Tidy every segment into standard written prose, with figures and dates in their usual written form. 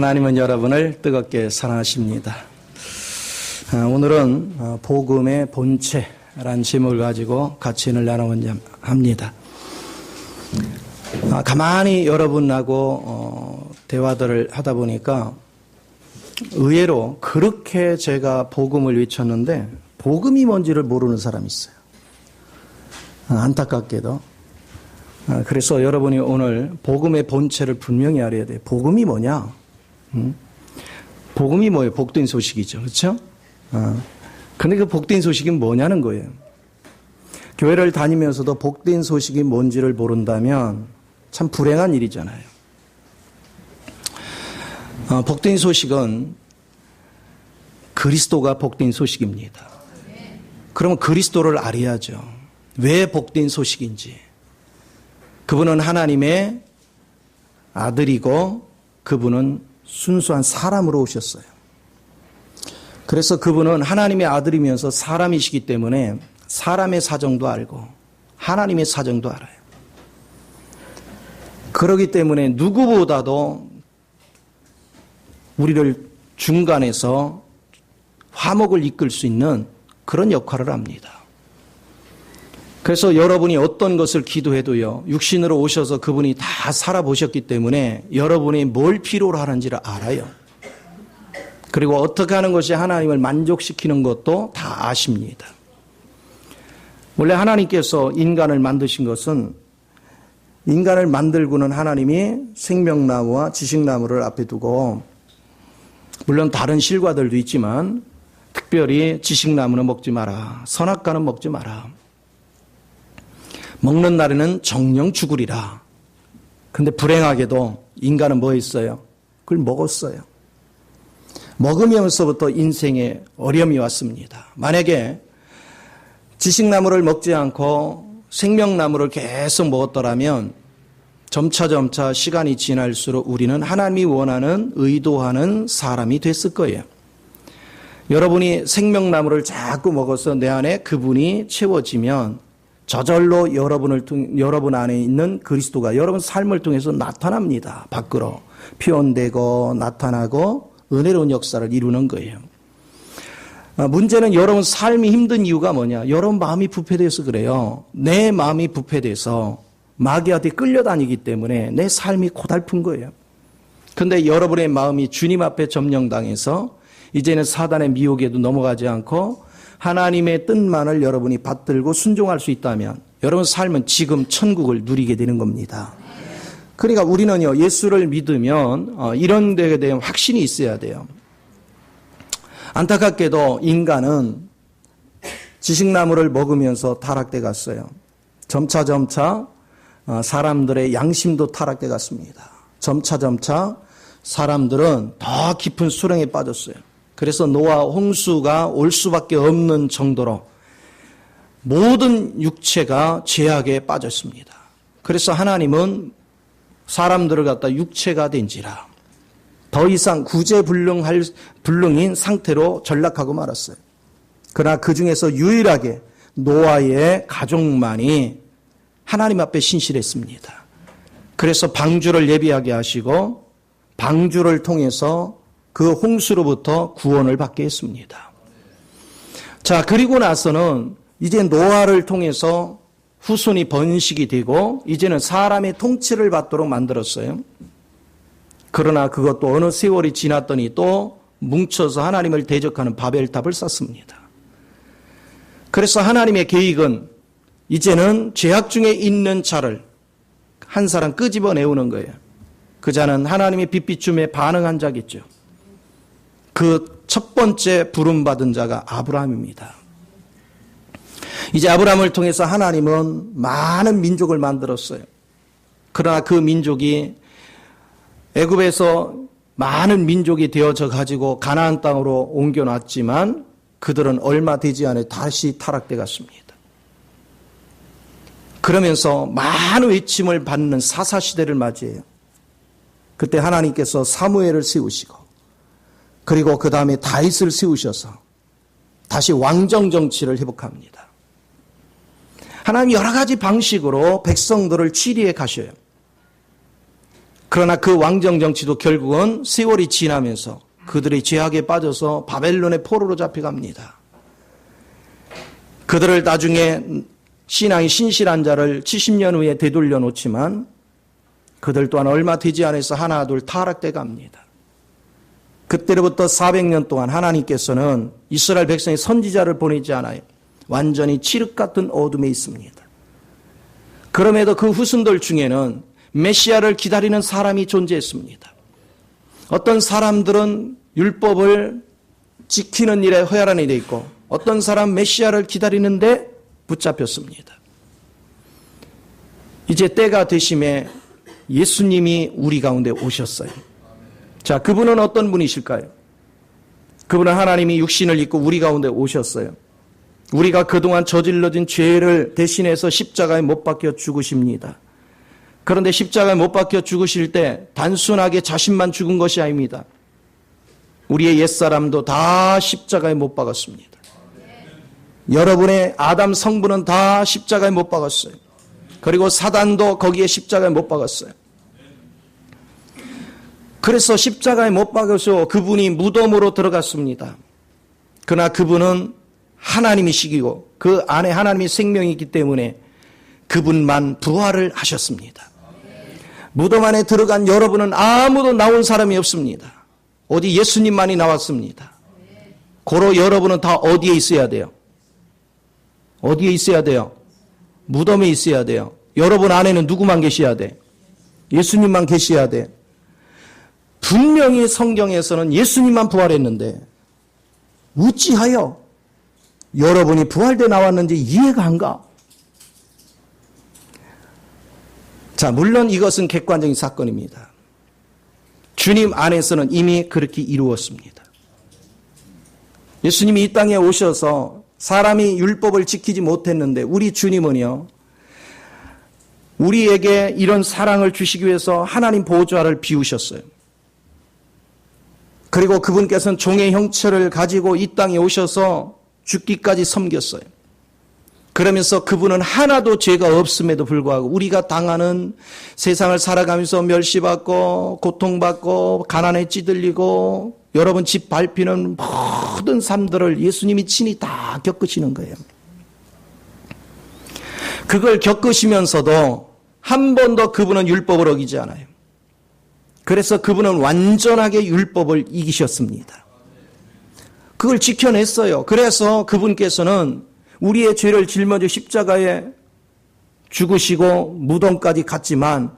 하나님은 여러분을 뜨겁게 사랑하십니다. 오늘은 복음의 본체라는 제목을 가지고 같이 나누고자 합니다. 가만히 여러분하고 대화들을 하다 보니까 의외로 그렇게 제가 복음을 외쳤는데 복음이 뭔지를 모르는 사람이 있어요. 안타깝게도. 그래서 여러분이 오늘 복음의 본체를 분명히 알아야 돼요. 복음이 뭐냐? 복음이 뭐예요? 복된 소식이죠. 그렇죠? 근데 그 복된 소식이 뭐냐는 거예요. 교회를 다니면서도 복된 소식이 뭔지를 모른다면 참 불행한 일이잖아요. 복된 소식은 그리스도가 복된 소식입니다. 그러면 그리스도를 알아야죠. 왜 복된 소식인지. 그분은 하나님의 아들이고 그분은 순수한 사람으로 오셨어요. 그래서 그분은 하나님의 아들이면서 사람이시기 때문에 사람의 사정도 알고 하나님의 사정도 알아요. 그렇기 때문에 누구보다도 우리를 중간에서 화목을 이끌 수 있는 그런 역할을 합니다. 그래서 여러분이 어떤 것을 기도해도요, 육신으로 오셔서 그분이 다 살아보셨기 때문에 여러분이 뭘 필요로 하는지를 알아요. 그리고 어떻게 하는 것이 하나님을 만족시키는 것도 다 아십니다. 원래 하나님께서 인간을 만드신 것은 인간을 만들고는 하나님이 생명나무와 지식나무를 앞에 두고 물론 다른 실과들도 있지만 특별히 지식나무는 먹지 마라. 선악과는 먹지 마라. 먹는 날에는 정령 죽으리라. 근데 불행하게도 인간은 뭐 했어요? 그걸 먹었어요. 먹으면서부터 인생에 어려움이 왔습니다. 만약에 지식나무를 먹지 않고 생명나무를 계속 먹었더라면 점차 시간이 지날수록 우리는 하나님이 원하는 의도하는 사람이 됐을 거예요. 여러분이 생명나무를 자꾸 먹어서 내 안에 그분이 채워지면 저절로 여러분 안에 있는 그리스도가 여러분 삶을 통해서 나타납니다. 밖으로 표현되고 나타나고 은혜로운 역사를 이루는 거예요. 문제는 여러분 삶이 힘든 이유가 뭐냐? 여러분 마음이 부패돼서 그래요. 내 마음이 부패돼서 마귀한테 끌려다니기 때문에 내 삶이 고달픈 거예요. 그런데 여러분의 마음이 주님 앞에 점령당해서 이제는 사단의 미혹에도 넘어가지 않고 하나님의 뜻만을 여러분이 받들고 순종할 수 있다면 여러분 삶은 지금 천국을 누리게 되는 겁니다. 그러니까 우리는요, 예수를 믿으면 이런 데에 대한 확신이 있어야 돼요. 안타깝게도 인간은 지식나무를 먹으면서 타락돼 갔어요. 점차 사람들의 양심도 타락돼 갔습니다. 점차 사람들은 더 깊은 수렁에 빠졌어요. 그래서 노아 홍수가 올 수밖에 없는 정도로 모든 육체가 죄악에 빠졌습니다. 그래서 하나님은 사람들을 갖다 육체가 된지라 더 이상 구제불능인 상태로 전락하고 말았어요. 그러나 그 중에서 유일하게 노아의 가족만이 하나님 앞에 신실했습니다. 그래서 방주를 예비하게 하시고 방주를 통해서 그 홍수로부터 구원을 받게 했습니다. 자, 그리고 나서는 이제 노아를 통해서 후손이 번식이 되고 이제는 사람의 통치를 받도록 만들었어요. 그러나 그것도 어느 세월이 지났더니 또 뭉쳐서 하나님을 대적하는 바벨탑을 쌓습니다. 그래서 하나님의 계획은 이제는 죄악 중에 있는 자를 한 사람 끄집어내오는 거예요. 그 자는 하나님의 빛비춤에 반응한 자겠죠. 그 첫 번째 부름받은 자가 아브라함입니다. 이제 아브라함을 통해서 하나님은 많은 민족을 만들었어요. 그러나 그 민족이 애굽에서 많은 민족이 되어져 가지고 가나안 땅으로 옮겨놨지만 그들은 얼마 되지 않아 다시 타락돼 갔습니다. 그러면서 많은 외침을 받는 사사시대를 맞이해요. 그때 하나님께서 사무엘을 세우시고 그리고 그 다음에 다윗을 세우셔서 다시 왕정 정치를 회복합니다. 하나님 여러 가지 방식으로 백성들을 치리해 가셔요. 그러나 그 왕정 정치도 결국은 세월이 지나면서 그들의 죄악에 빠져서 바벨론의 포로로 잡혀갑니다. 그들을 나중에 신앙이 신실한 자를 70년 후에 되돌려 놓지만 그들 또한 얼마 되지 않아서 하나 둘 타락돼 갑니다. 그때로부터 400년 동안 하나님께서는 이스라엘 백성의 선지자를 보내지 않아요. 완전히 칠흑 같은 어둠에 있습니다. 그럼에도 그 후손들 중에는 메시아를 기다리는 사람이 존재했습니다. 어떤 사람들은 율법을 지키는 일에 허혈한이 되어 있고 어떤 사람 메시아를 기다리는데 붙잡혔습니다. 이제 때가 되심에 예수님이 우리 가운데 오셨어요. 자, 그분은 어떤 분이실까요? 그분은 하나님이 육신을 입고 우리 가운데 오셨어요. 우리가 그동안 저질러진 죄를 대신해서 십자가에 못 박혀 죽으십니다. 그런데 십자가에 못 박혀 죽으실 때 단순하게 자신만 죽은 것이 아닙니다. 우리의 옛사람도 다 십자가에 못 박았습니다. 여러분의 아담 성부는 다 십자가에 못 박았어요. 그리고 사단도 거기에 십자가에 못 박았어요. 그래서 십자가에 못 박아서 그분이 무덤으로 들어갔습니다. 그러나 그분은 하나님이시기고 그 안에 하나님의 생명이 있기 때문에 그분만 부활을 하셨습니다. 무덤 안에 들어간 여러분은 아무도 나온 사람이 없습니다. 오직 예수님만이 나왔습니다. 고로 여러분은 다 어디에 있어야 돼요? 어디에 있어야 돼요? 무덤에 있어야 돼요. 여러분 안에는 누구만 계셔야 돼? 예수님만 계셔야 돼. 분명히 성경에서는 예수님만 부활했는데 어찌하여 여러분이 부활돼 나왔는지 이해가 안 가? 자, 물론 이것은 객관적인 사건입니다. 주님 안에서는 이미 그렇게 이루었습니다. 예수님이 이 땅에 오셔서 사람이 율법을 지키지 못했는데 우리 주님은요, 우리에게 이런 사랑을 주시기 위해서 하나님 보좌를 비우셨어요. 그리고 그분께서는 종의 형체를 가지고 이 땅에 오셔서 죽기까지 섬겼어요. 그러면서 그분은 하나도 죄가 없음에도 불구하고 우리가 당하는 세상을 살아가면서 멸시받고 고통받고 가난에 찌들리고 여러분 집 밟히는 모든 삶들을 예수님이 친히 다 겪으시는 거예요. 그걸 겪으시면서도 한 번도 그분은 율법을 어기지 않아요. 그래서 그분은 완전하게 율법을 이기셨습니다. 그걸 지켜냈어요. 그래서 그분께서는 우리의 죄를 짊어져 십자가에 죽으시고 무덤까지 갔지만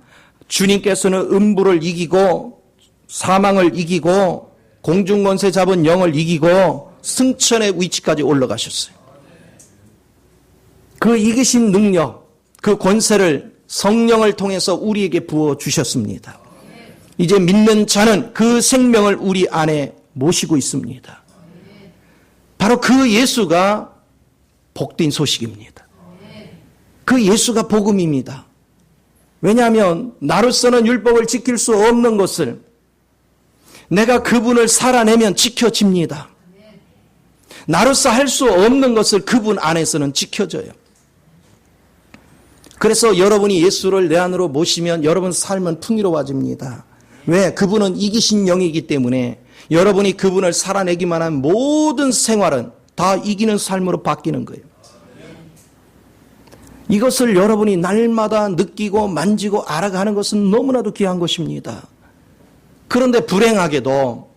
주님께서는 음부를 이기고 사망을 이기고 공중권세 잡은 영을 이기고 승천의 위치까지 올라가셨어요. 그 이기신 능력, 그 권세를 성령을 통해서 우리에게 부어주셨습니다. 이제 믿는 자는 그 생명을 우리 안에 모시고 있습니다. 바로 그 예수가 복된 소식입니다. 그 예수가 복음입니다. 왜냐하면 나로서는 율법을 지킬 수 없는 것을 내가 그분을 살아내면 지켜집니다. 나로서 할 수 없는 것을 그분 안에서는 지켜져요. 그래서 여러분이 예수를 내 안으로 모시면 여러분 삶은 풍요로워집니다. 왜? 그분은 이기신 영이기 때문에 여러분이 그분을 살아내기만 한 모든 생활은 다 이기는 삶으로 바뀌는 거예요. 이것을 여러분이 날마다 느끼고 만지고 알아가는 것은 너무나도 귀한 것입니다. 그런데 불행하게도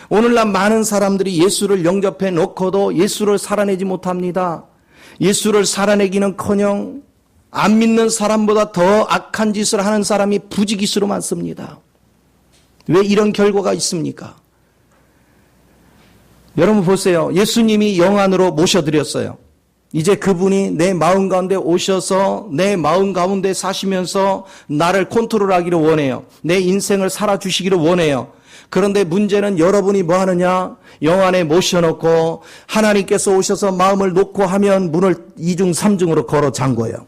오늘날 많은 사람들이 예수를 영접해 놓고도 예수를 살아내지 못합니다. 예수를 살아내기는커녕 안 믿는 사람보다 더 악한 짓을 하는 사람이 부지기수로 많습니다. 왜 이런 결과가 있습니까? 여러분 보세요. 예수님이 영 안으로 모셔드렸어요. 이제 그분이 내 마음 가운데 오셔서 내 마음 가운데 사시면서 나를 컨트롤하기를 원해요. 내 인생을 살아주시기를 원해요. 그런데 문제는 여러분이 뭐 하느냐? 영 안에 모셔놓고 하나님께서 오셔서 마음을 놓고 하면 문을 2중 3중으로 걸어 잠궈요.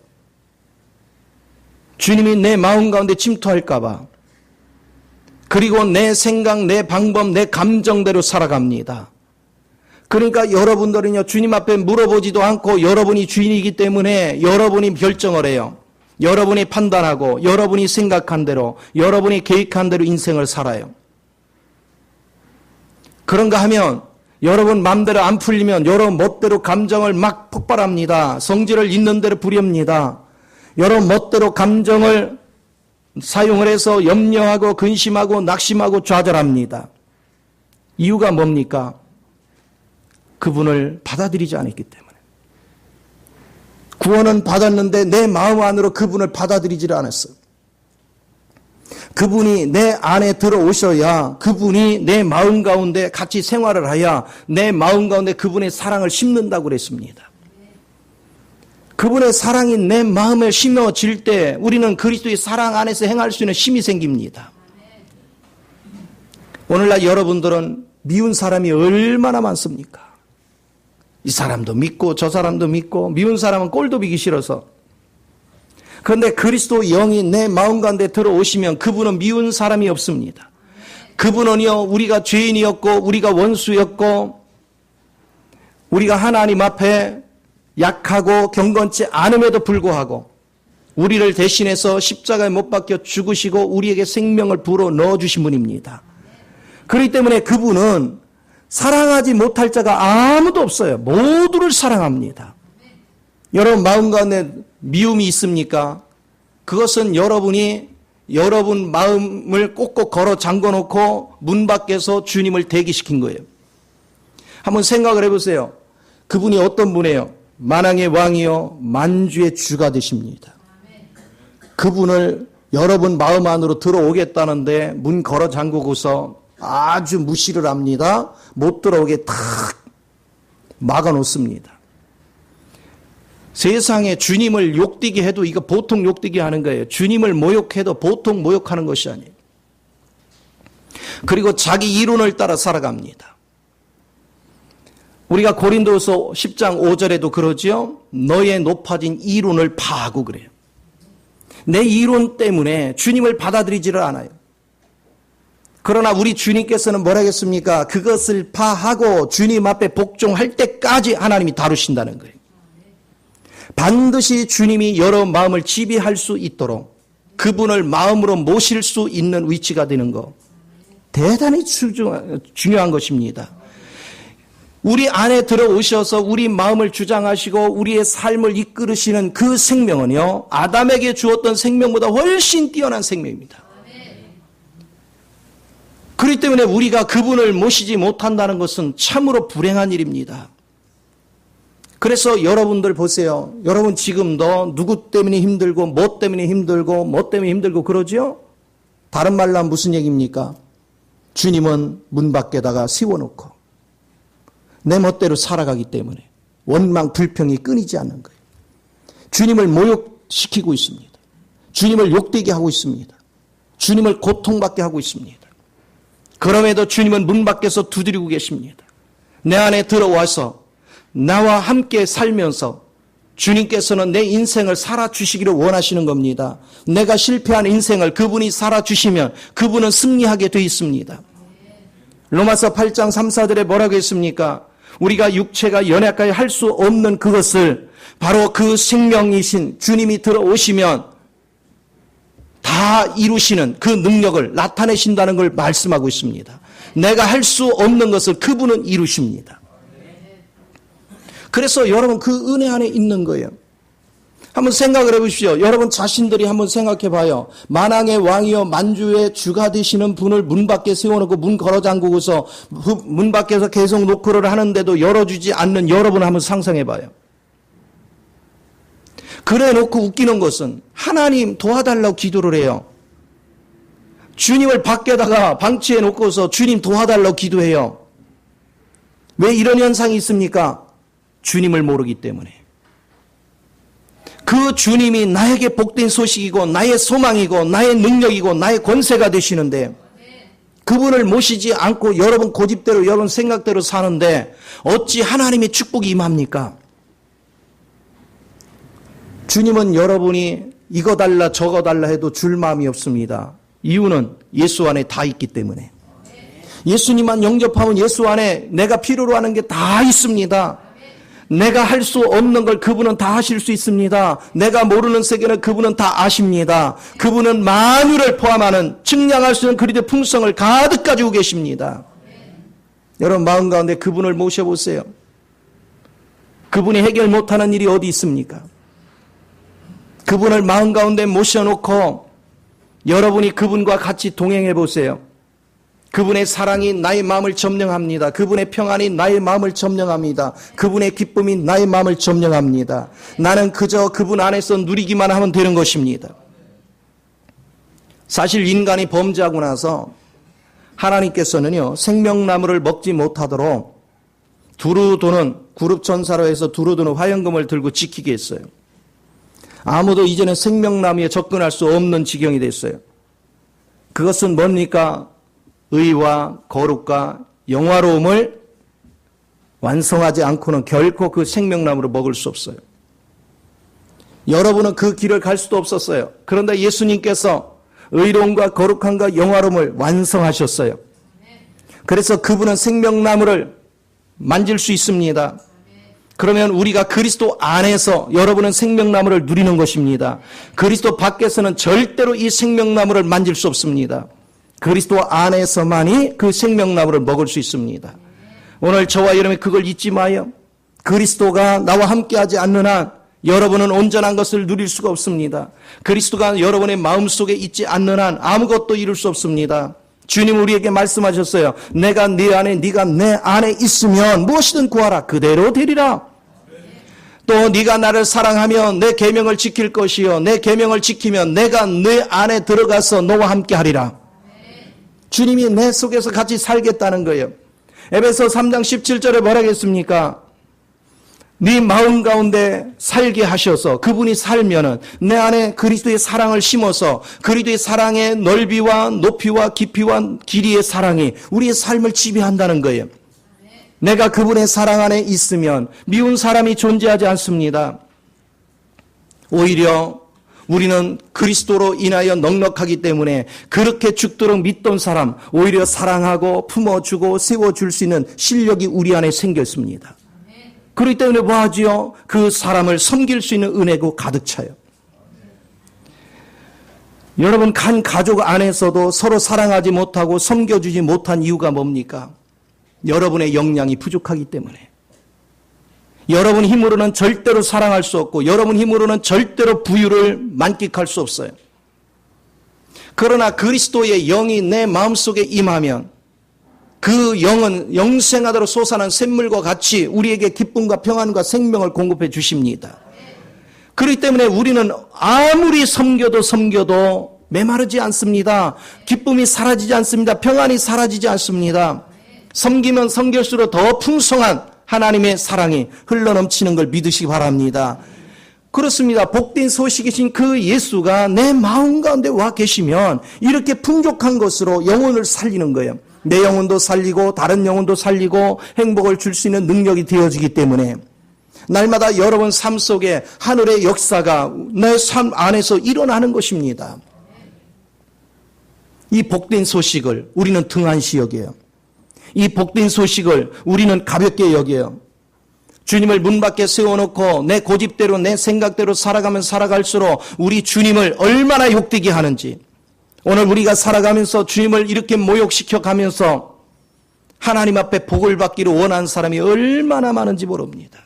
주님이 내 마음 가운데 침투할까 봐. 그리고 내 생각, 내 방법, 내 감정대로 살아갑니다. 그러니까 여러분들은요, 주님 앞에 물어보지도 않고 여러분이 주인이기 때문에 여러분이 결정을 해요. 여러분이 판단하고 여러분이 생각한 대로 여러분이 계획한 대로 인생을 살아요. 그런가 하면 여러분 마음대로 안 풀리면 여러분 멋대로 감정을 막 폭발합니다. 성질을 있는 대로 부립니다. 여러분 멋대로 감정을 사용을 해서 염려하고 근심하고 낙심하고 좌절합니다. 이유가 뭡니까? 그분을 받아들이지 않았기 때문에. 구원은 받았는데 내 마음 안으로 그분을 받아들이지를 않았어요. 그분이 내 안에 들어오셔야 그분이 내 마음 가운데 같이 생활을 해야 내 마음 가운데 그분의 사랑을 심는다고 그랬습니다. 그분의 사랑이 내 마음에 심어질 때 우리는 그리스도의 사랑 안에서 행할 수 있는 힘이 생깁니다. 오늘날 여러분들은 미운 사람이 얼마나 많습니까? 이 사람도 믿고 저 사람도 믿고 미운 사람은 꼴도 비기 싫어서. 그런데 그리스도 영이 내 마음 가운데 들어오시면 그분은 미운 사람이 없습니다. 그분은요, 우리가 죄인이었고 우리가 원수였고 우리가 하나님 앞에 약하고 경건치 않음에도 불구하고 우리를 대신해서 십자가에 못 박혀 죽으시고 우리에게 생명을 불어 넣어주신 분입니다. 그렇기 때문에 그분은 사랑하지 못할 자가 아무도 없어요. 모두를 사랑합니다. 여러분 마음 가운데 미움이 있습니까? 그것은 여러분이 여러분 마음을 꼭꼭 걸어 잠궈놓고 문 밖에서 주님을 대기시킨 거예요. 한번 생각을 해보세요. 그분이 어떤 분이에요? 만왕의 왕이요 만주의 주가 되십니다. 그분을 여러분 마음 안으로 들어오겠다는데 문 걸어 잠그고서 아주 무시를 합니다. 못 들어오게 탁 막아놓습니다. 세상에 주님을 욕되게 해도 이거 보통 욕되게 하는 거예요. 주님을 모욕해도 보통 모욕하는 것이 아니에요. 그리고 자기 이론을 따라 살아갑니다. 우리가 고린도서 10장 5절에도 그러죠. 너의 높아진 이론을 파하고 그래요. 내 이론 때문에 주님을 받아들이지를 않아요. 그러나 우리 주님께서는 뭐라 했습니까? 그것을 파하고 주님 앞에 복종할 때까지 하나님이 다루신다는 거예요. 반드시 주님이 여러분 마음을 지배할 수 있도록 그분을 마음으로 모실 수 있는 위치가 되는 거 대단히 중요한 것입니다. 우리 안에 들어오셔서 우리 마음을 주장하시고 우리의 삶을 이끌으시는 그 생명은요, 아담에게 주었던 생명보다 훨씬 뛰어난 생명입니다. 그렇기 때문에 우리가 그분을 모시지 못한다는 것은 참으로 불행한 일입니다. 그래서 여러분들 보세요. 여러분 지금도 누구 때문에 힘들고 뭐 때문에 힘들고 뭐 때문에 힘들고 그러죠? 다른 말로 하면 무슨 얘기입니까? 주님은 문 밖에다가 세워놓고 내 멋대로 살아가기 때문에 원망 불평이 끊이지 않는 거예요. 주님을 모욕시키고 있습니다. 주님을 욕되게 하고 있습니다. 주님을 고통받게 하고 있습니다. 그럼에도 주님은 문 밖에서 두드리고 계십니다. 내 안에 들어와서 나와 함께 살면서 주님께서는 내 인생을 살아주시기를 원하시는 겁니다. 내가 실패한 인생을 그분이 살아주시면 그분은 승리하게 되어 있습니다. 로마서 8장 3, 4절에 뭐라고 했습니까? 우리가 육체가 연약하게 할 수 없는 그것을 바로 그 생명이신 주님이 들어오시면 다 이루시는 그 능력을 나타내신다는 걸 말씀하고 있습니다. 내가 할 수 없는 것을 그분은 이루십니다. 그래서 여러분 그 은혜 안에 있는 거예요. 한번 생각을 해보십시오. 여러분 자신들이 한번 생각해 봐요. 만왕의 왕이요 만주의 주가 되시는 분을 문 밖에 세워놓고 문 걸어 잠그고서 문 밖에서 계속 노크를 하는데도 열어주지 않는 여러분 한번 상상해 봐요. 그래 놓고 웃기는 것은 하나님 도와달라고 기도를 해요. 주님을 밖에다가 방치해 놓고서 주님 도와달라고 기도해요. 왜 이런 현상이 있습니까? 주님을 모르기 때문에. 그 주님이 나에게 복된 소식이고 나의 소망이고 나의 능력이고 나의 권세가 되시는데 그분을 모시지 않고 여러분 고집대로 여러분 생각대로 사는데 어찌 하나님의 축복이 임합니까? 주님은 여러분이 이거 달라 저거 달라 해도 줄 마음이 없습니다. 이유는 예수 안에 다 있기 때문에. 예수님만 영접하면 예수 안에 내가 필요로 하는 게 다 있습니다. 내가 할 수 없는 걸 그분은 다 하실 수 있습니다. 내가 모르는 세계는 그분은 다 아십니다. 그분은 만유를 포함하는 측량할 수 있는 그리스도의 풍성을 가득 가지고 계십니다. 여러분 마음 가운데 그분을 모셔보세요. 그분이 해결 못하는 일이 어디 있습니까? 그분을 마음 가운데 모셔놓고 여러분이 그분과 같이 동행해 보세요. 그분의 사랑이 나의 마음을 점령합니다. 그분의 평안이 나의 마음을 점령합니다. 그분의 기쁨이 나의 마음을 점령합니다. 나는 그저 그분 안에서 누리기만 하면 되는 것입니다. 사실 인간이 범죄하고 나서 하나님께서는요, 생명나무를 먹지 못하도록 두루도는 그룹 천사로 해서 두루도는 화염금을 들고 지키게 했어요. 아무도 이제는 생명나무에 접근할 수 없는 지경이 됐어요. 그것은 뭡니까? 의와 거룩과 영화로움을 완성하지 않고는 결코 그 생명나무를 먹을 수 없어요. 여러분은 그 길을 갈 수도 없었어요. 그런데 예수님께서 의로움과 거룩함과 영화로움을 완성하셨어요. 그래서 그분은 생명나무를 만질 수 있습니다. 그러면 우리가 그리스도 안에서 여러분은 생명나무를 누리는 것입니다. 그리스도 밖에서는 절대로 이 생명나무를 만질 수 없습니다. 그리스도 안에서만이 그 생명나무를 먹을 수 있습니다. 오늘 저와 여러분이 그걸 잊지 마요. 그리스도가 나와 함께하지 않는 한 여러분은 온전한 것을 누릴 수가 없습니다. 그리스도가 여러분의 마음속에 있지 않는 한 아무것도 이룰 수 없습니다. 주님 우리에게 말씀하셨어요. 내가 네 안에 네가 내 안에 있으면 무엇이든 구하라 그대로 되리라. 또 네가 나를 사랑하면 내 계명을 지킬 것이요 내 계명을 지키면 내가 네 안에 들어가서 너와 함께하리라. 주님이 내 속에서 같이 살겠다는 거예요. 에베소 3장 17절에 뭐라 했습니까? 네 마음 가운데 살게 하셔서 그분이 살면은 내 안에 그리스도의 사랑을 심어서 그리스도의 사랑의 넓이와 높이와 깊이와 길이의 사랑이 우리의 삶을 지배한다는 거예요. 내가 그분의 사랑 안에 있으면 미운 사람이 존재하지 않습니다. 오히려 우리는 그리스도로 인하여 넉넉하기 때문에 그렇게 죽도록 믿던 사람 오히려 사랑하고 품어주고 세워줄 수 있는 실력이 우리 안에 생겼습니다. 그렇기 때문에 뭐 하지요? 그 사람을 섬길 수 있는 은혜고 가득 차요. 여러분 한 가족 안에서도 서로 사랑하지 못하고 섬겨주지 못한 이유가 뭡니까? 여러분의 역량이 부족하기 때문에. 여러분 힘으로는 절대로 사랑할 수 없고 여러분 힘으로는 절대로 부유를 만끽할 수 없어요. 그러나 그리스도의 영이 내 마음속에 임하면 그 영은 영생하도록 솟아난 샘물과 같이 우리에게 기쁨과 평안과 생명을 공급해 주십니다. 그렇기 때문에 우리는 아무리 섬겨도 메마르지 않습니다. 기쁨이 사라지지 않습니다. 평안이 사라지지 않습니다. 섬기면 섬길수록 더 풍성한 하나님의 사랑이 흘러넘치는 걸 믿으시기 바랍니다. 그렇습니다. 복된 소식이신 그 예수가 내 마음 가운데 와 계시면 이렇게 풍족한 것으로 영혼을 살리는 거예요. 내 영혼도 살리고 다른 영혼도 살리고 행복을 줄 수 있는 능력이 되어지기 때문에 날마다 여러분 삶 속에 하늘의 역사가 내 삶 안에서 일어나는 것입니다. 이 복된 소식을 우리는 등한시 여겨요. 이 복된 소식을 우리는 가볍게 여겨요. 주님을 문 밖에 세워놓고 내 고집대로 내 생각대로 살아가면 살아갈수록 우리 주님을 얼마나 욕되게 하는지 오늘 우리가 살아가면서 주님을 이렇게 모욕시켜 가면서 하나님 앞에 복을 받기를 원하는 사람이 얼마나 많은지 모릅니다.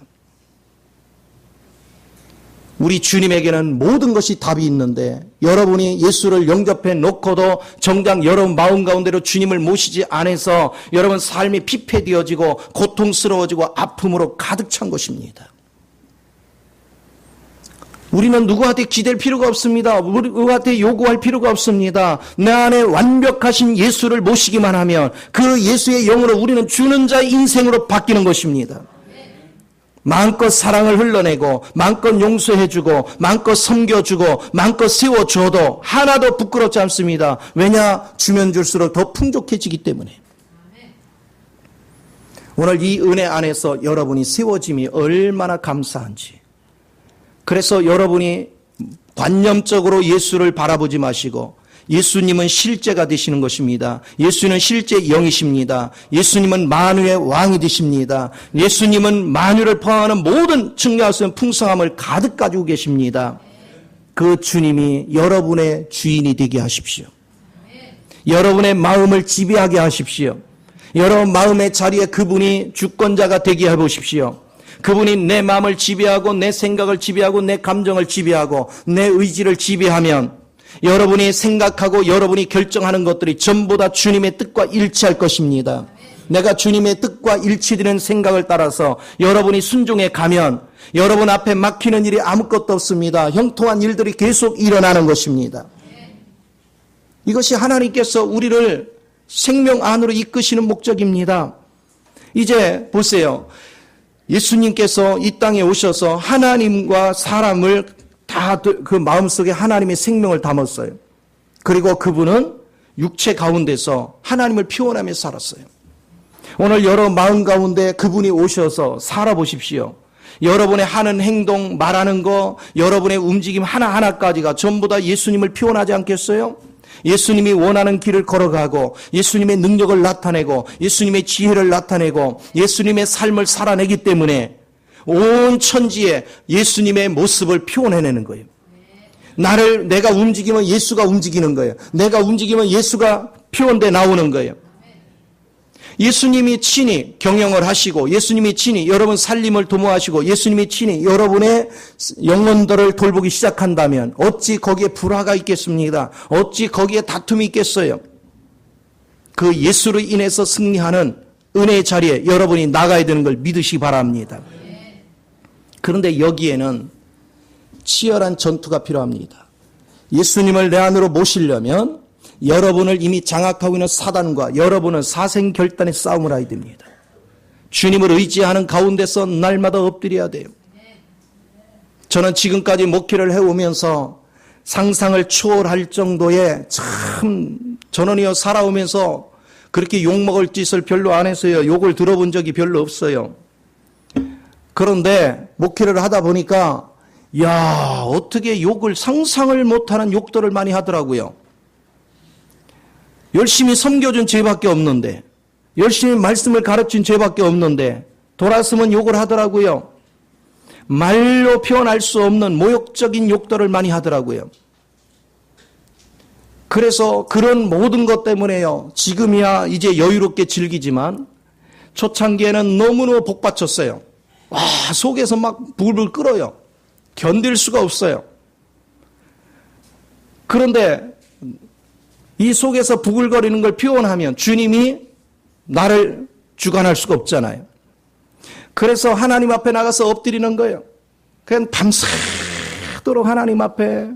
우리 주님에게는 모든 것이 답이 있는데 여러분이 예수를 영접해 놓고도 정작 여러분 마음 가운데로 주님을 모시지 않아서 여러분 삶이 피폐되어지고 고통스러워지고 아픔으로 가득 찬 것입니다. 우리는 누구한테 기댈 필요가 없습니다. 누구한테 요구할 필요가 없습니다. 내 안에 완벽하신 예수를 모시기만 하면 그 예수의 영으로 우리는 주는 자의 인생으로 바뀌는 것입니다. 마음껏 사랑을 흘러내고 마음껏 용서해주고 마음껏 섬겨주고 마음껏 세워줘도 하나도 부끄럽지 않습니다. 왜냐? 주면 줄수록 더 풍족해지기 때문에. 오늘 이 은혜 안에서 여러분이 세워짐이 얼마나 감사한지. 그래서 여러분이 관념적으로 예수를 바라보지 마시고 예수님은 실제가 되시는 것입니다. 예수님은 실제 영이십니다. 예수님은 만유의 왕이 되십니다. 예수님은 만유를 포함하는 모든 증거할 수 있는 풍성함을 가득 가지고 계십니다. 그 주님이 여러분의 주인이 되게 하십시오. 여러분의 마음을 지배하게 하십시오. 여러분 마음의 자리에 그분이 주권자가 되게 해보십시오. 그분이 내 마음을 지배하고 내 생각을 지배하고 내 감정을 지배하고 내 의지를 지배하면 여러분이 생각하고 여러분이 결정하는 것들이 전부 다 주님의 뜻과 일치할 것입니다. 내가 주님의 뜻과 일치되는 생각을 따라서 여러분이 순종해 가면 여러분 앞에 막히는 일이 아무것도 없습니다. 형통한 일들이 계속 일어나는 것입니다. 이것이 하나님께서 우리를 생명 안으로 이끄시는 목적입니다. 이제 보세요. 예수님께서 이 땅에 오셔서 하나님과 사람을 다 그 마음속에 하나님의 생명을 담았어요. 그리고 그분은 육체 가운데서 하나님을 표현하며 살았어요. 오늘 여러분 마음 가운데 그분이 오셔서 살아보십시오. 여러분의 하는 행동, 말하는 거, 여러분의 움직임 하나하나까지가 전부 다 예수님을 표현하지 않겠어요? 예수님이 원하는 길을 걸어가고 예수님의 능력을 나타내고 예수님의 지혜를 나타내고 예수님의 삶을 살아내기 때문에 온 천지에 예수님의 모습을 표현해내는 거예요. 내가 움직이면 예수가 움직이는 거예요. 내가 움직이면 예수가 표현돼 나오는 거예요. 예수님이 친히 경영을 하시고 예수님이 친히 여러분 살림을 도모하시고 예수님이 친히 여러분의 영혼들을 돌보기 시작한다면 어찌 거기에 불화가 있겠습니까? 어찌 거기에 다툼이 있겠어요? 그 예수로 인해서 승리하는 은혜의 자리에 여러분이 나가야 되는 걸 믿으시기 바랍니다. 그런데 여기에는 치열한 전투가 필요합니다. 예수님을 내 안으로 모시려면 여러분을 이미 장악하고 있는 사단과 여러분은 사생결단의 싸움을 해야 됩니다. 주님을 의지하는 가운데서 날마다 엎드려야 돼요. 저는 지금까지 목회를 해오면서 상상을 초월할 정도의 참 전원이여 살아오면서 그렇게 욕먹을 짓을 별로 안 했어요. 욕을 들어본 적이 별로 없어요. 그런데 목회를 하다 보니까 야, 어떻게 욕을 상상을 못하는 욕들을 많이 하더라고요. 열심히 섬겨준 죄밖에 없는데 열심히 말씀을 가르친 죄밖에 없는데 돌아서면 욕을 하더라고요. 말로 표현할 수 없는 모욕적인 욕들을 많이 하더라고요. 그래서 그런 모든 것 때문에요. 지금이야 이제 여유롭게 즐기지만 초창기에는 너무너무 복받쳤어요. 와, 속에서 막 불불 끓어요. 견딜 수가 없어요. 그런데 이 속에서 부글거리는 걸 표현하면 주님이 나를 주관할 수가 없잖아요. 그래서 하나님 앞에 나가서 엎드리는 거예요. 그냥 밤새도록 하나님 앞에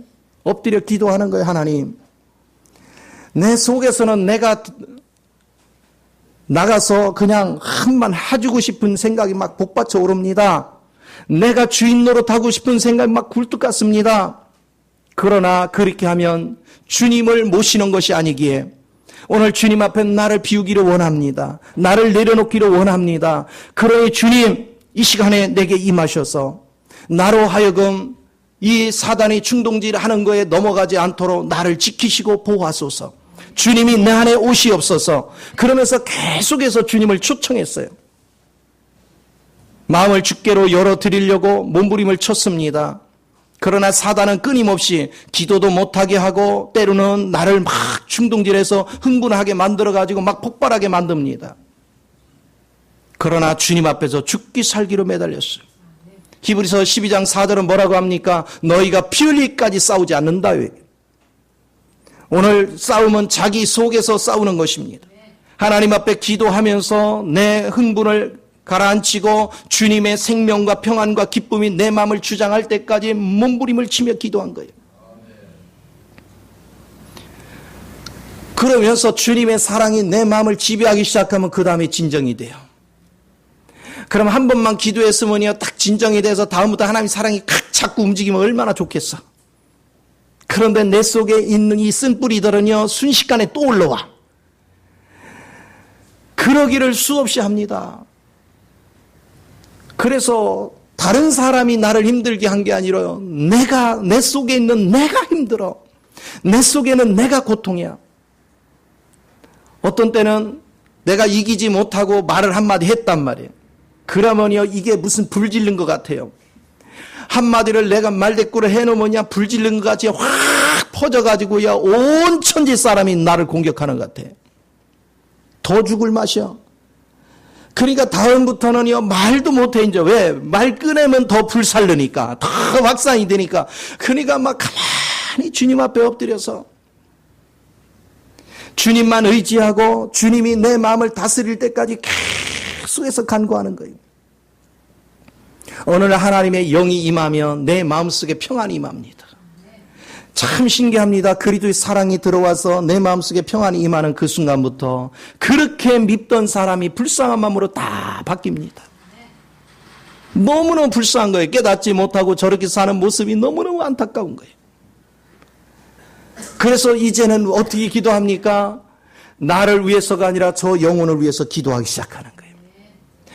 엎드려 기도하는 거예요. 하나님, 내 속에서는 내가 나가서 그냥 한만 해주고 싶은 생각이 막 복받쳐 오릅니다. 내가 주인 노릇하고 싶은 생각이 막 굴뚝 같습니다. 그러나 그렇게 하면 주님을 모시는 것이 아니기에 오늘 주님 앞에 나를 비우기를 원합니다. 나를 내려놓기를 원합니다. 그러니 주님 이 시간에 내게 임하셔서 나로 하여금 이 사단이 충동질하는 거에 넘어가지 않도록 나를 지키시고 보호하소서. 주님이 내 안에 오시옵소서. 그러면서 계속해서 주님을 초청했어요. 마음을 주께로 열어드리려고 몸부림을 쳤습니다. 그러나 사단은 끊임없이 기도도 못하게 하고 때로는 나를 막 충동질해서 흥분하게 만들어가지고 막 폭발하게 만듭니다. 그러나 주님 앞에서 죽기 살기로 매달렸어요. 히브리서 12장 4절은 뭐라고 합니까? 너희가 피 흘리기까지 싸우지 않는다. 오늘 싸움은 자기 속에서 싸우는 것입니다. 하나님 앞에 기도하면서 내 흥분을 가라앉히고 주님의 생명과 평안과 기쁨이 내 마음을 주장할 때까지 몸부림을 치며 기도한 거예요. 그러면서 주님의 사랑이 내 마음을 지배하기 시작하면 그 다음에 진정이 돼요. 그럼 한 번만 기도했으면요 딱 진정이 돼서 다음부터 하나님의 사랑이 자꾸 움직이면 얼마나 좋겠어. 그런데 내 속에 있는 이 쓴뿌리들은요 순식간에 또 올라와. 그러기를 수없이 합니다. 그래서 다른 사람이 나를 힘들게 한 게 아니라 내 속에 있는 내가 힘들어. 내 속에는 내가 고통이야. 어떤 때는 내가 이기지 못하고 말을 한마디 했단 말이에요. 그러면요, 이게 무슨 불 지른 것 같아요. 한마디를 내가 말대꾸를 해놓으면야 불 지른 것 같이 확 퍼져가지고야 온 천지 사람이 나를 공격하는 것 같아요. 더 죽을 맛이야. 그러니까 다음부터는요, 말도 못해, 이제. 왜? 말 꺼내면 더 불살르니까. 더 확산이 되니까. 그러니까 막 가만히 주님 앞에 엎드려서 주님만 의지하고 주님이 내 마음을 다스릴 때까지 계속해서 간구하는 거예요. 어느 날 하나님의 영이 임하면 내 마음속에 평안이 임합니다. 참 신기합니다. 그리스도의 사랑이 들어와서 내 마음속에 평안이 임하는 그 순간부터 그렇게 밉던 사람이 불쌍한 마음으로 다 바뀝니다. 너무너무 불쌍한 거예요. 깨닫지 못하고 저렇게 사는 모습이 너무너무 안타까운 거예요. 그래서 이제는 어떻게 기도합니까? 나를 위해서가 아니라 저 영혼을 위해서 기도하기 시작하는 거예요.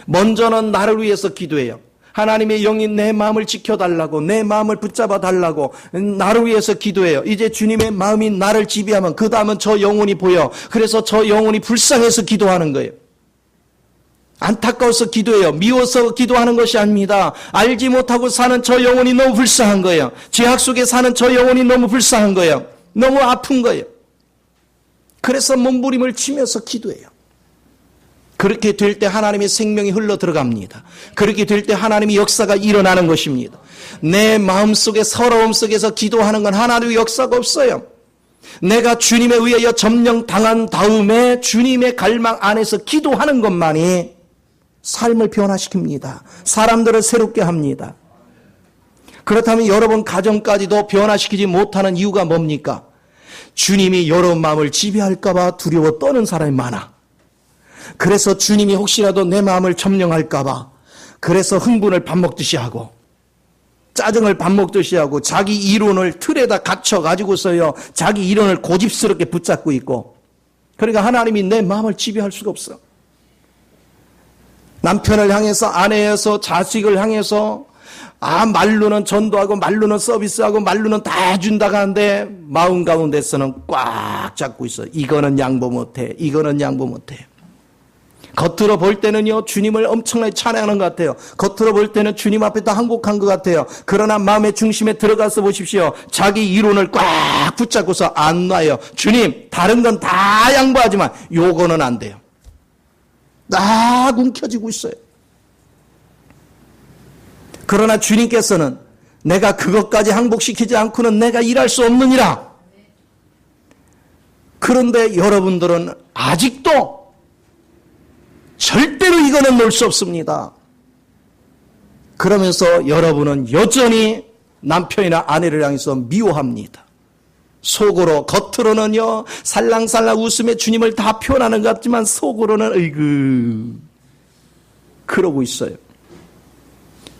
먼저는 나를 위해서 기도해요. 하나님의 영이 내 마음을 지켜달라고, 내 마음을 붙잡아 달라고 나를 위해서 기도해요. 이제 주님의 마음이 나를 지배하면 그 다음은 저 영혼이 보여. 그래서 저 영혼이 불쌍해서 기도하는 거예요. 안타까워서 기도해요. 미워서 기도하는 것이 아닙니다. 알지 못하고 사는 저 영혼이 너무 불쌍한 거예요. 죄악 속에 사는 저 영혼이 너무 불쌍한 거예요. 너무 아픈 거예요. 그래서 몸부림을 치면서 기도해요. 그렇게 될 때 하나님의 생명이 흘러 들어갑니다. 그렇게 될 때 하나님의 역사가 일어나는 것입니다. 내 마음속에 서러움 속에서 기도하는 건 하나님의 역사가 없어요. 내가 주님에 의하여 점령당한 다음에 주님의 갈망 안에서 기도하는 것만이 삶을 변화시킵니다. 사람들을 새롭게 합니다. 그렇다면 여러분 가정까지도 변화시키지 못하는 이유가 뭡니까? 주님이 여러분 마음을 지배할까 봐 두려워 떠는 사람이 많아. 그래서 주님이 혹시라도 내 마음을 점령할까 봐 그래서 흥분을 밥 먹듯이 하고 짜증을 밥 먹듯이 하고 자기 이론을 틀에다 갇혀 가지고서요 자기 이론을 고집스럽게 붙잡고 있고, 그러니까 하나님이 내 마음을 지배할 수가 없어. 남편을 향해서, 아내에서, 자식을 향해서 말로는 전도하고 말로는 서비스하고 말로는 다 해준다고 하는데 마음 가운데서는 꽉 잡고 있어. 이거는 양보 못해, 이거는 양보 못해. 겉으로 볼 때는요 주님을 엄청나게 찬양하는 것 같아요. 겉으로 볼 때는 주님 앞에 다 항복한 것 같아요. 그러나 마음의 중심에 들어가서 보십시오. 자기 이론을 꽉 붙잡고서 안 놔요. 주님, 다른 건 다 양보하지만 요거는 안 돼요. 딱 움켜쥐고 있어요. 그러나 주님께서는 내가 그것까지 항복시키지 않고는 내가 일할 수 없느니라. 그런데 여러분들은 아직도 절대로 이거는 놓을 수 없습니다. 그러면서 여러분은 여전히 남편이나 아내를 향해서 미워합니다. 속으로, 겉으로는요 살랑살랑 웃으며 주님을 다 표현하는 것 같지만 속으로는 어이구 그러고 있어요.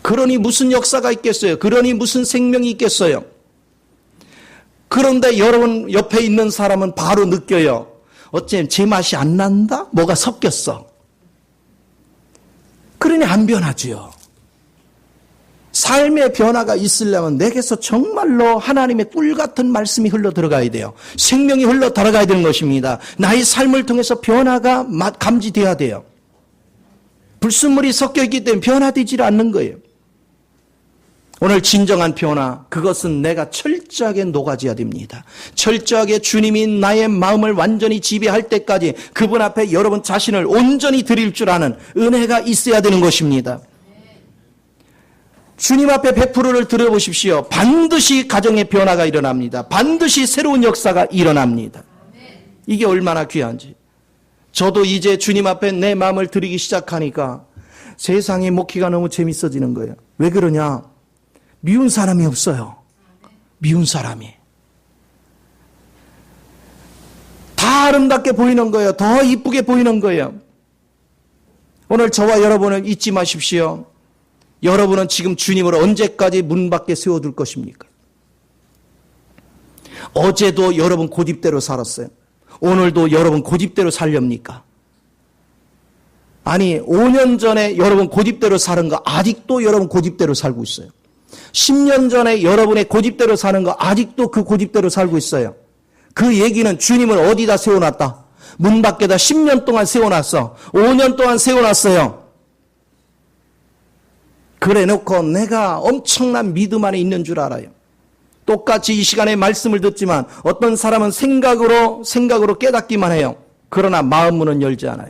그러니 무슨 역사가 있겠어요? 그러니 무슨 생명이 있겠어요? 그런데 여러분 옆에 있는 사람은 바로 느껴요. 어째 제 맛이 안 난다? 뭐가 섞였어. 그러니 안 변하지요. 삶의 변화가 있으려면 내게서 정말로 하나님의 꿀 같은 말씀이 흘러 들어가야 돼요. 생명이 흘러 들어가야 되는 것입니다. 나의 삶을 통해서 변화가 감지돼야 돼요. 불순물이 섞여 있기 때문에 변화되지 않는 거예요. 오늘 진정한 변화, 그것은 내가 철저하게 녹아져야 됩니다. 철저하게 주님이 나의 마음을 완전히 지배할 때까지 그분 앞에 여러분 자신을 온전히 드릴 줄 아는 은혜가 있어야 되는 것입니다. 주님 앞에 100%를 들어보십시오. 반드시 가정의 변화가 일어납니다. 반드시 새로운 역사가 일어납니다. 이게 얼마나 귀한지. 저도 이제 주님 앞에 내 마음을 드리기 시작하니까 세상의 목회가 너무 재밌어지는 거예요. 왜 그러냐? 미운 사람이 없어요. 미운 사람이. 다 아름답게 보이는 거예요. 더 이쁘게 보이는 거예요. 오늘 저와 여러분은 잊지 마십시오. 여러분은 지금 주님을 언제까지 문 밖에 세워둘 것입니까? 어제도 여러분 고집대로 살았어요. 오늘도 여러분 고집대로 살렵니까? 아니 5년 전에 여러분 고집대로 사는 거 아직도 여러분 고집대로 살고 있어요. 10년 전에 여러분의 고집대로 사는 거 아직도 그 고집대로 살고 있어요. 그 얘기는 주님을 어디다 세워놨다? 문 밖에다 10년 동안 세워놨어. 5년 동안 세워놨어요. 그래 놓고 내가 엄청난 믿음 안에 있는 줄 알아요. 똑같이 이 시간에 말씀을 듣지만 어떤 사람은 생각으로 깨닫기만 해요. 그러나 마음 문은 열지 않아요.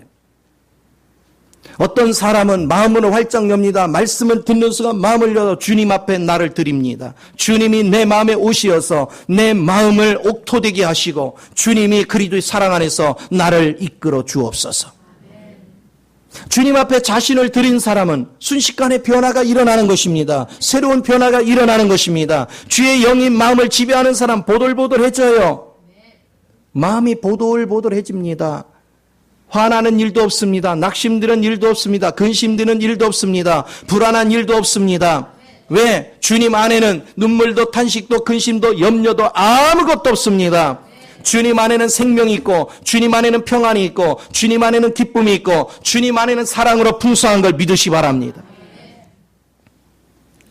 어떤 사람은 마음 문을 활짝 엽니다. 말씀을 듣는 순간 마음을 열어 주님 앞에 나를 드립니다. 주님이 내 마음에 오시어서 내 마음을 옥토되게 하시고 주님이 그리스도의 사랑 안에서 나를 이끌어 주옵소서. 주님 앞에 자신을 드린 사람은 순식간에 변화가 일어나는 것입니다. 새로운 변화가 일어나는 것입니다. 주의 영이 마음을 지배하는 사람 보들보들해져요. 마음이 보들보들해집니다. 화나는 일도 없습니다. 낙심드는 일도 없습니다. 근심드는 일도 없습니다. 불안한 일도 없습니다. 왜? 주님 안에는 눈물도 탄식도 근심도 염려도 아무것도 없습니다. 주님 안에는 생명이 있고 주님 안에는 평안이 있고 주님 안에는 기쁨이 있고 주님 안에는 사랑으로 풍성한 걸 믿으시 바랍니다.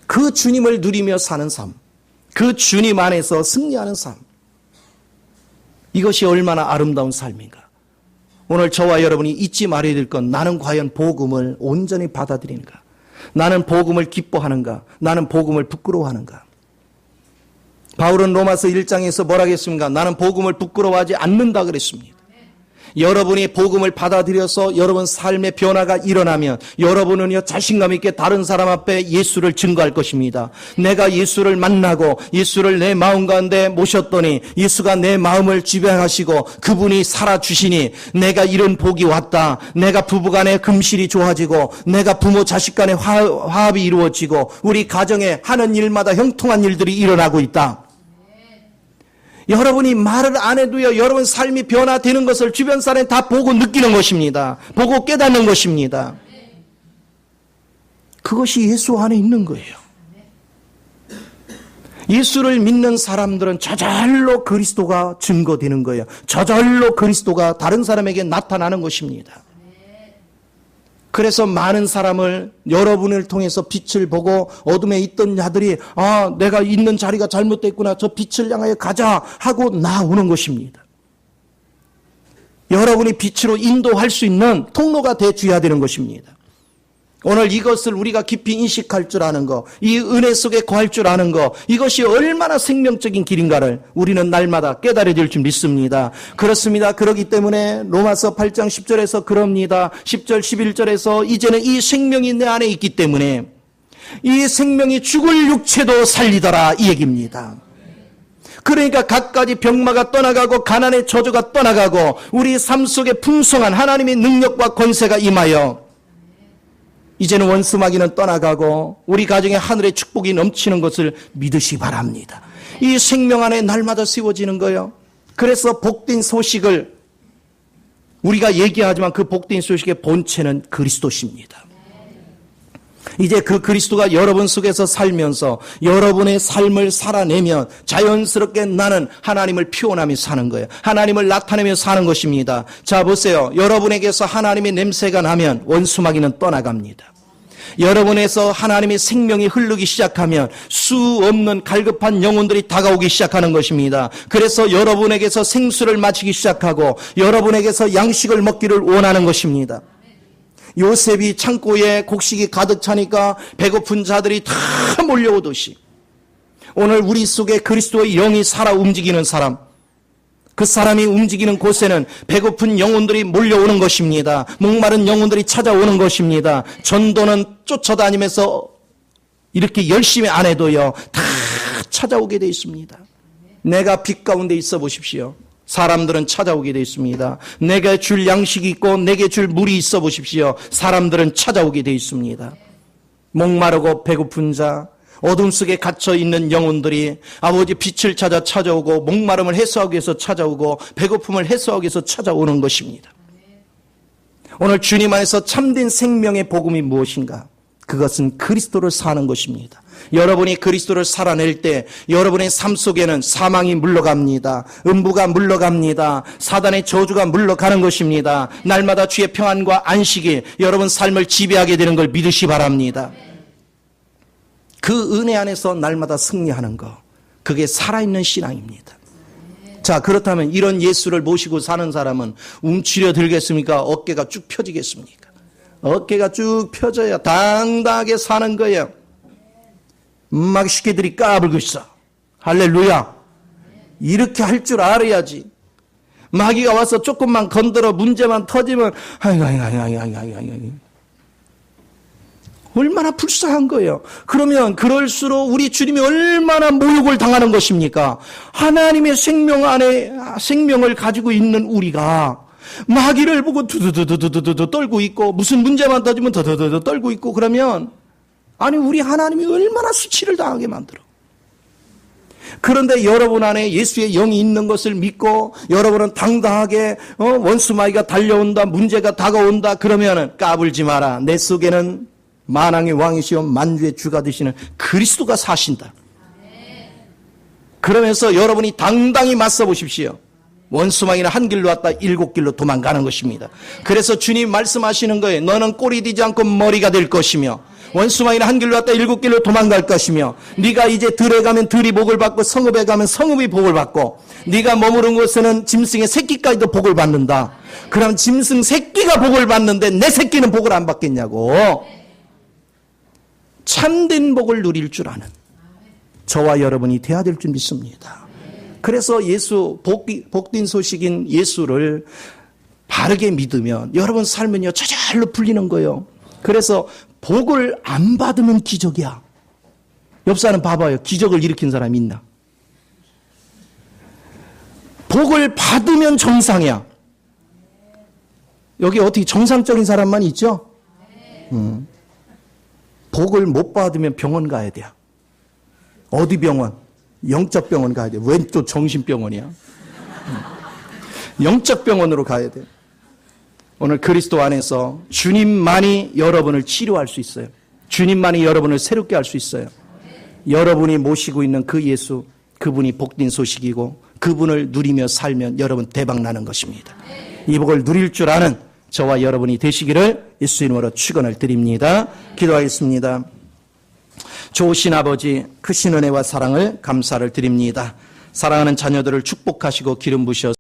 그 주님을 누리며 사는 삶, 그 주님 안에서 승리하는 삶, 이것이 얼마나 아름다운 삶인가. 오늘 저와 여러분이 잊지 말아야 될 건 나는 과연 복음을 온전히 받아들이는가? 나는 복음을 기뻐하는가? 나는 복음을 부끄러워하는가? 바울은 로마서 1장에서 뭐라고 했습니까? 나는 복음을 부끄러워하지 않는다 그랬습니다. 여러분이 복음을 받아들여서 여러분 삶의 변화가 일어나면 여러분은요 자신감 있게 다른 사람 앞에 예수를 증거할 것입니다. 내가 예수를 만나고 예수를 내 마음 가운데 모셨더니 예수가 내 마음을 지배하시고 그분이 살아주시니 내가 이런 복이 왔다. 내가 부부간의 금실이 좋아지고 내가 부모 자식 간의 화합이 이루어지고 우리 가정에 하는 일마다 형통한 일들이 일어나고 있다. 여러분이 말을 안 해도요, 여러분 삶이 변화되는 것을 주변 사람이 다 보고 느끼는 것입니다. 보고 깨닫는 것입니다. 그것이 예수 안에 있는 거예요. 예수를 믿는 사람들은 저절로 그리스도가 증거되는 거예요. 저절로 그리스도가 다른 사람에게 나타나는 것입니다. 그래서 많은 사람을 여러분을 통해서 빛을 보고 어둠에 있던 자들이 내가 있는 자리가 잘못됐구나. 저 빛을 향하여 가자 하고 나오는 것입니다. 여러분이 빛으로 인도할 수 있는 통로가 되어야 되는 것입니다. 오늘 이것을 우리가 깊이 인식할 줄 아는 것, 이 은혜 속에 거할 줄 아는 것, 이것이 얼마나 생명적인 길인가를 우리는 날마다 깨달아야 될 줄 믿습니다. 그렇습니다. 그렇기 때문에 로마서 8장 10절에서 그럽니다. 10절 11절에서 이제는 이 생명이 내 안에 있기 때문에 이 생명이 죽을 육체도 살리더라 이 얘기입니다. 그러니까 갖가지 병마가 떠나가고 가난의 저주가 떠나가고 우리 삶 속에 풍성한 하나님의 능력과 권세가 임하여 이제는 원수마귀는 떠나가고 우리 가정에 하늘의 축복이 넘치는 것을 믿으시 바랍니다. 이 생명 안에 날마다 세워지는 거예요. 그래서 복된 소식을 우리가 얘기하지만 그 복된 소식의 본체는 그리스도십니다. 이제 그 그리스도가 여러분 속에서 살면서 여러분의 삶을 살아내면 자연스럽게 나는 하나님을 표현하며 사는 거예요. 하나님을 나타내며 사는 것입니다. 자 보세요. 여러분에게서 하나님의 냄새가 나면 원수마귀는 떠나갑니다. 여러분에서 하나님의 생명이 흐르기 시작하면 수 없는 갈급한 영혼들이 다가오기 시작하는 것입니다. 그래서 여러분에게서 생수를 마시기 시작하고 여러분에게서 양식을 먹기를 원하는 것입니다. 요셉이 창고에 곡식이 가득 차니까 배고픈 자들이 다 몰려오듯이 오늘 우리 속에 그리스도의 영이 살아 움직이는 사람, 그 사람이 움직이는 곳에는 배고픈 영혼들이 몰려오는 것입니다. 목마른 영혼들이 찾아오는 것입니다. 전도는 쫓아다니면서 이렇게 열심히 안 해도요 다 찾아오게 되어 있습니다. 내가 빛 가운데 있어 보십시오. 사람들은 찾아오게 되어 있습니다. 내게 줄 양식이 있고 내게 줄 물이 있어 보십시오. 사람들은 찾아오게 되어 있습니다. 목마르고 배고픈 자, 어둠 속에 갇혀 있는 영혼들이 아버지 빛을 찾아오고 목마름을 해소하기 위해서 찾아오고 배고픔을 해소하기 위해서 찾아오는 것입니다. 오늘 주님 안에서 참된 생명의 복음이 무엇인가? 그것은 그리스도를 사는 것입니다. 여러분이 그리스도를 살아낼 때 여러분의 삶 속에는 사망이 물러갑니다. 음부가 물러갑니다. 사단의 저주가 물러가는 것입니다. 날마다 주의 평안과 안식이 여러분 삶을 지배하게 되는 걸 믿으시 바랍니다. 그 은혜 안에서 날마다 승리하는 것, 그게 살아있는 신앙입니다. 자, 그렇다면 이런 예수를 모시고 사는 사람은 움츠려 들겠습니까? 어깨가 쭉 펴지겠습니까? 어깨가 쭉 펴져야 당당하게 사는 거예요. 막 시계들이 까불고 있어. 할렐루야. 이렇게 할 줄 알아야지. 마귀가 와서 조금만 건드려 문제만 터지면 아이고. 얼마나 불쌍한 거예요. 그러면 그럴수록 우리 주님이 얼마나 모욕을 당하는 것입니까? 하나님의 생명 안에 생명을 가지고 있는 우리가 마귀를 보고 두두두두두두 떨고 있고 무슨 문제만 터지면 더더더 떨고 있고 그러면 아니 우리 하나님이 얼마나 수치를 당하게 만들어. 그런데 여러분 안에 예수의 영이 있는 것을 믿고 여러분은 당당하게 원수마귀가 달려온다, 문제가 다가온다 그러면은 까불지 마라. 내 속에는 만왕의 왕이시여 만주의 주가 되시는 그리스도가 사신다. 그러면서 여러분이 당당히 맞서 보십시오. 원수마귀는 한 길로 왔다 7길로 도망가는 것입니다. 그래서 주님 말씀하시는 거예요. 너는 꼴이 되지 않고 머리가 될 것이며 원수마귀는 한 길로 왔다 7길로 도망갈 것이며 네가 이제 들에 가면 들이 복을 받고 성읍에 가면 성읍이 복을 받고 네가 머무른 곳에는 짐승의 새끼까지도 복을 받는다. 그럼 짐승 새끼가 복을 받는데 내 새끼는 복을 안 받겠냐고. 참된 복을 누릴 줄 아는 저와 여러분이 돼야 될 줄 믿습니다. 그래서 예수 복된 소식인 예수를 바르게 믿으면 여러분 삶은요 저절로 풀리는 거예요. 그래서 복을 안 받으면 기적이야. 옆 사람 봐봐요. 기적을 일으킨 사람이 있나? 복을 받으면 정상이야. 여기 어떻게 정상적인 사람만 있죠? 복을 못 받으면 병원 가야 돼요. 어디 병원? 영적 병원 가야 돼. 왜 또 정신병원이야? 영적 병원으로 가야 돼. 오늘 그리스도 안에서 주님만이 여러분을 치료할 수 있어요. 주님만이 여러분을 새롭게 할 수 있어요. 여러분이 모시고 있는 그 예수, 그분이 복된 소식이고 그분을 누리며 살면 여러분 대박 나는 것입니다. 이 복을 누릴 줄 아는 저와 여러분이 되시기를 예수 이름으로 축원을 드립니다. 기도하겠습니다. 좋으신 아버지, 크신 은혜와 사랑을 감사를 드립니다. 사랑하는 자녀들을 축복하시고 기름 부으셔서